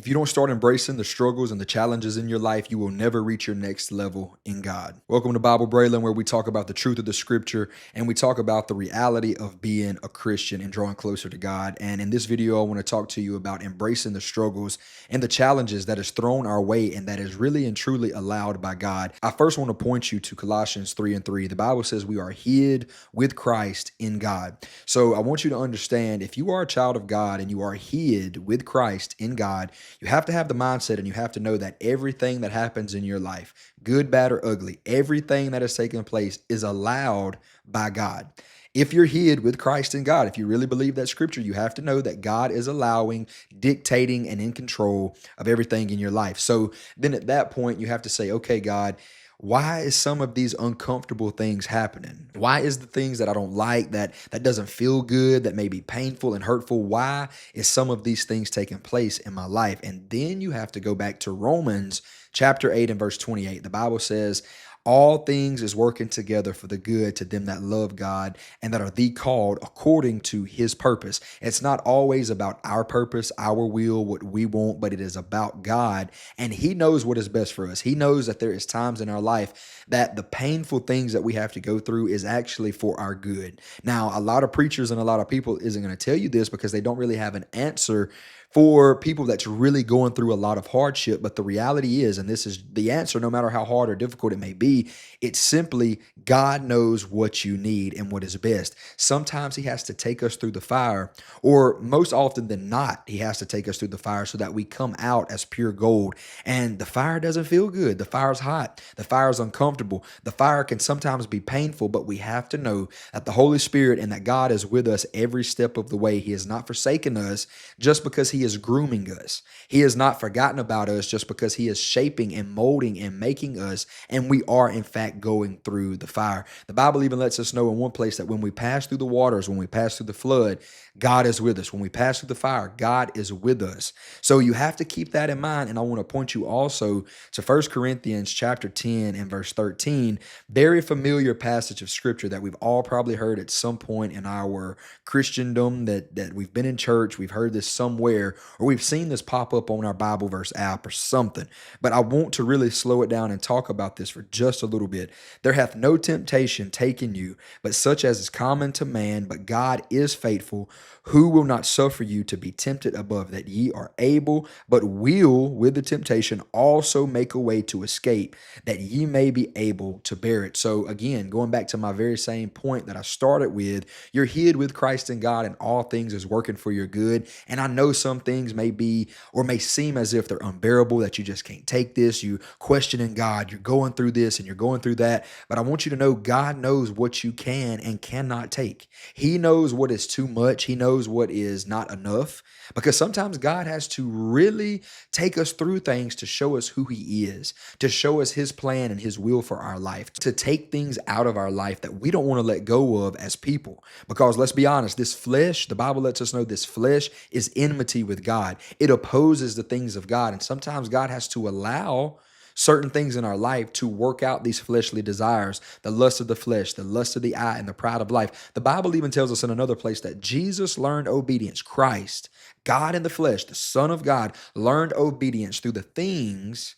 If you don't start embracing the struggles and the challenges in your life, you will never reach your next level in God. Welcome to Bible Braylon, where we talk about the truth of the scripture and we talk about the reality of being a Christian and drawing closer to God. And in this video, I want to talk to you about embracing the struggles and the challenges that is thrown our way and that is really and truly allowed by God. I first want to point you to Colossians 3:3. The Bible says we are hid with Christ in God. So I want you to understand, if you are a child of God and you are hid with Christ in God, you have to have the mindset and you have to know that everything that happens in your life, good, bad, or ugly, everything that has taken place is allowed by God. If you're hid with Christ in God, if you really believe that scripture, you have to know that God is allowing, dictating, and in control of everything in your life. So then at that point, you have to say, okay, God, why is some of these uncomfortable things happening? Why is the things that I don't like, that doesn't feel good, that may be painful and hurtful, why is some of these things taking place in my life? And then you have to go back to Romans chapter 8 and verse 28. The Bible says, all things is working together for the good to them that love God and that are the called according to his purpose. It's not always about our purpose, our will, what we want, but it is about God. And he knows what is best for us. He knows that there is times in our life that the painful things that we have to go through is actually for our good. Now, a lot of preachers and a lot of people isn't going to tell you this because they don't really have an answer for people that's really going through a lot of hardship. But the reality is, and this is the answer, no matter how hard or difficult it may be, it's simply God knows what you need and what is best. Sometimes he has to take us through the fire, or most often than not, he has to take us through the fire so that we come out as pure gold. And the fire doesn't feel good. The fire's hot. The fire's uncomfortable. The fire can sometimes be painful, but we have to know that the Holy Spirit and that God is with us every step of the way. He has not forsaken us just because he is grooming us. He has not forgotten about us just because he is shaping and molding and making us, and we are in fact going through the fire. The Bible even lets us know in one place that when we pass through the waters, when we pass through the flood, God is with us. When we pass through the fire, God is with us. So you have to keep that in mind. And I want to point you also to 1 Corinthians chapter 10 and verse 13, very familiar passage of scripture that we've all probably heard at some point in our Christendom, that we've been in church, we've heard this somewhere, or we've seen this pop up on our Bible verse app or something. But I want to really slow it down and talk about this for just a little bit. There hath no temptation taken you, but such as is common to man, but God is faithful, who will not suffer you to be tempted above that ye are able, but will with the temptation also make a way to escape, that ye may be able to bear it. So again, going back to my very same point that I started with, you're hid with Christ in God and all things is working for your good. And I know some things may be or may seem as if they're unbearable, that you just can't take this, you questioning God, you're going through this and you're going through that. But I want you to know God knows what you can and cannot take. He knows what is too much. He knows what is not enough, because sometimes God has to really take us through things to show us who he is, to show us his plan and his will for our life, to take things out of our life that we don't want to let go of as people. Because let's be honest, this flesh, the Bible lets us know this flesh is enmity with God. It opposes the things of God. And sometimes God has to allow certain things in our life to work out these fleshly desires, the lust of the flesh, the lust of the eye, and the pride of life. The Bible even tells us in another place that Jesus learned obedience. Christ, God in the flesh, the Son of God, learned obedience through the things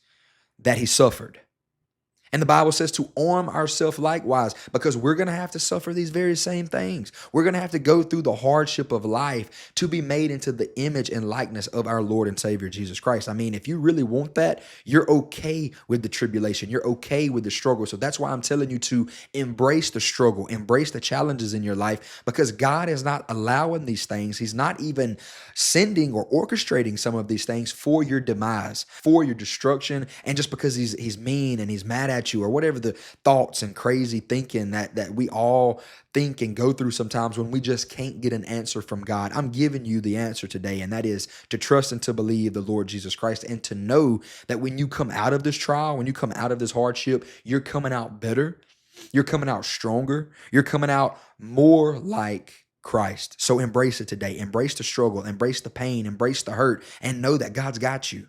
that he suffered. And the Bible says to arm ourselves likewise, because we're going to have to suffer these very same things. We're going to have to go through the hardship of life to be made into the image and likeness of our Lord and Savior, Jesus Christ. I mean, if you really want that, you're okay with the tribulation. You're okay with the struggle. So that's why I'm telling you to embrace the struggle, embrace the challenges in your life, because God is not allowing these things. He's not even sending or orchestrating some of these things for your demise, for your destruction. And just because he's mean and he's mad at you, or whatever the thoughts and crazy thinking that we all think and go through sometimes when we just can't get an answer from God. I'm giving you the answer today, and that is to trust and to believe the Lord Jesus Christ, and to know that when you come out of this trial, when you come out of this hardship, you're coming out better, you're coming out stronger, you're coming out more like Christ. So embrace it today. Embrace the struggle, embrace the pain, embrace the hurt, and know that God's got you.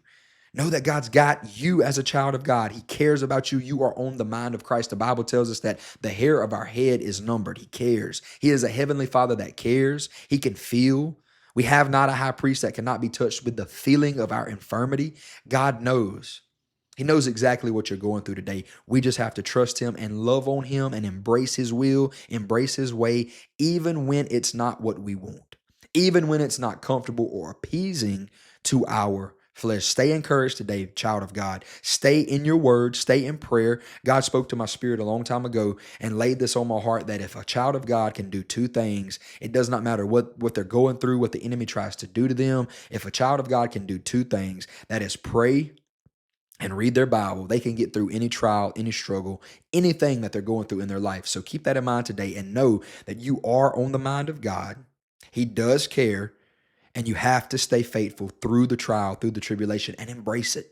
Know that God's got you as a child of God. He cares about you. You are on the mind of Christ. The Bible tells us that the hair of our head is numbered. He cares. He is a heavenly Father that cares. He can feel We have not a high priest that cannot be touched with the feeling of our infirmity. God knows. He knows exactly what you're going through today. We just have to trust him and love on him and embrace his will, embrace his way, even when it's not what we want, even when it's not comfortable or appeasing to our flesh. Stay encouraged today, child of God. Stay in your word, stay in prayer. God spoke to my spirit a long time ago and laid this on my heart that if a child of God can do two things, it does not matter what they're going through, what the enemy tries to do to them. If a child of God can do two things, that is pray and read their Bible, they can get through any trial, any struggle, anything that they're going through in their life. So keep that in mind today and know that you are on the mind of God. He does care, and you have to stay faithful through the trial, through the tribulation, and embrace it.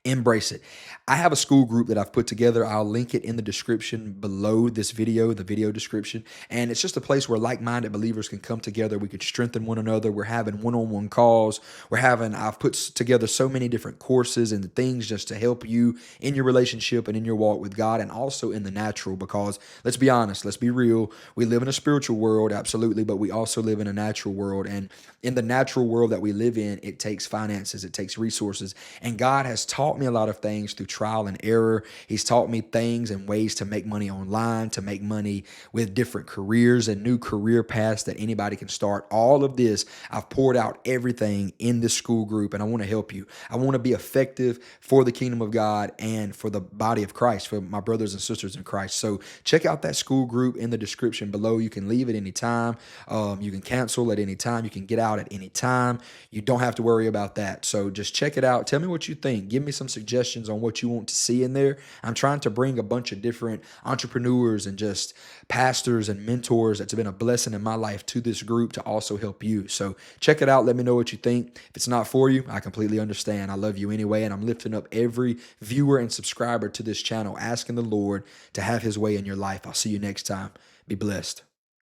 Embrace it. I have a school group that I've put together. I'll link it in the description below this video, the video description. And it's just a place where like-minded believers can come together. We could strengthen one another. We're having one-on-one calls. I've put together so many different courses and things just to help you in your relationship and in your walk with God, and also in the natural, because let's be honest, let's be real. We live in a spiritual world, absolutely, but we also live in a natural world. And in the natural world that we live in, it takes finances, it takes resources. And God has taught me a lot of things through trial and error. He's taught me things and ways to make money online, to make money with different careers and new career paths that anybody can start. All of this, I've poured out everything in this school group, and I want to help you. I want to be effective for the kingdom of God and for the body of Christ, for my brothers and sisters in Christ. So check out that school group in the description below. You can leave at any time. You can cancel at any time. You can get out at any time. You don't have to worry about that. So just check it out. Tell me what you think. Give me some suggestions on what you want to see in there. I'm trying to bring a bunch of different entrepreneurs and just pastors and mentors that's been a blessing in my life to this group to also help you. So check it out. Let me know what you think. If it's not for you, I completely understand. I love you anyway, and I'm lifting up every viewer and subscriber to this channel, asking the Lord to have his way in your life. I'll see you next time. Be blessed.